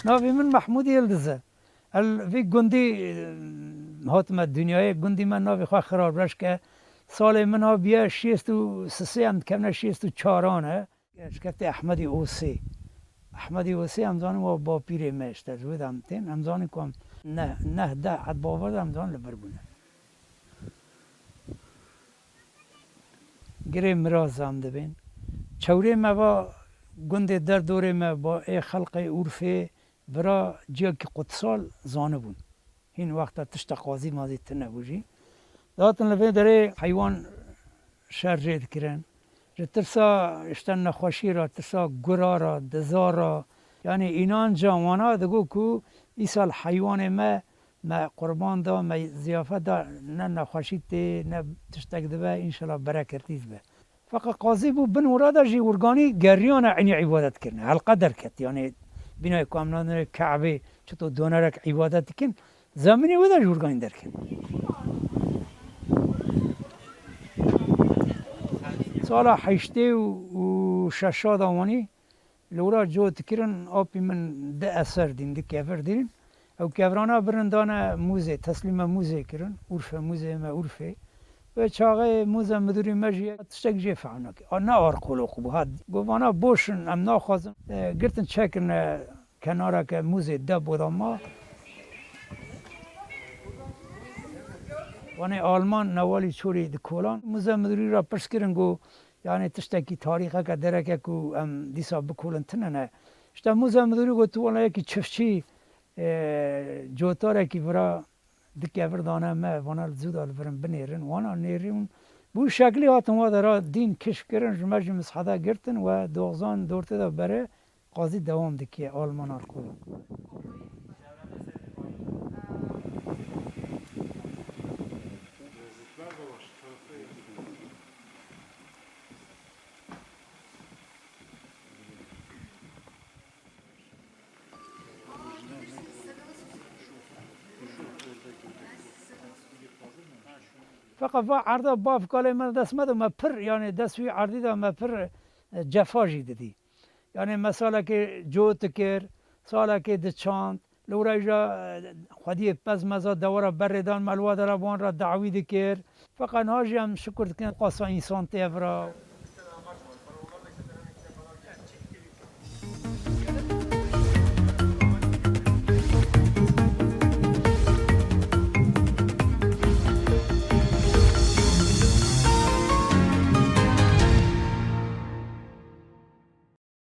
ناوی من محمود یلدزه وی گندی هاتم دنیای گندی من ناوی خواه خراب رش که سال من ها بیا 63 هم کمنه 64 شکفت احمدی اوسی احمدی اوسی همزانی و با پیر مشته جوید هم تین همزانی کم نه ده حد باورد همزان لبر بونه گره مراز هم دبین چوره ما با گنده در دوره ما با ای خلق عرفه برا جا که قدسال زانه بون این وقتا تشت قاضی مازی تنه بوجی داتن لبه داره حیوان شرجید کرن ترسا اشتن نخوشی را ترسا گرا را دزا را یعنی اینان جوانا دگو کو ای سال حیوان ما قربان دا ما زیافت دا نه نخوشی تی نه تشتک دبه انشالله برکتیز به فقط قاضی بو بن ورادا جی ورگانی گریان عنی عبادت کرنه حلقه در کت یعنی بینای کامنان کعبه چطور دونرک عبادت کن زمینی ودا جورگانی در کن سال 86 داوانی لورا جوت کرن آبی من ده اثر دین ده کفر دین او کفرانا برندانه موزه تسلیم موزه کرن عرفه موزه ما عرفه و چاقه موزه مدوری مجیه تشتک جه فعنا که نه آرقلو خوب هاد گوانا بوشن ام ناخوازم گرتن چکن کنارا که موزه ده بودا ما وانه آلمان نوالی چوری دکولان موزه مدوری را پرس کرن گو یعنی تشتکی تاریخه که درکه کو ام دیسا بکولن تنه نه اشتا موزه مدوری گو تو وانا یکی چفچی جوتاره کی برا دکه وردانه ما وانا زود البرن بنیرن وانا نیرون بو شکلی هاتن و دارا دین کشف کرن جمعه مسحده گرتن و دوغزان دورته دا بره قاضی دوام دکیه آلمان آرکولو فقط با عرضه باف کاله من دست مده ما پر یعنی دستوی عرضی دا ما پر جفا جیدی یعنی مثلا که جوت کر سالا که دچاند لورا جا خودی پس مزا دورا بردان ملوا در وان را دعوی دکر فقط ناجی هم شکر کن قصا انسان تیورا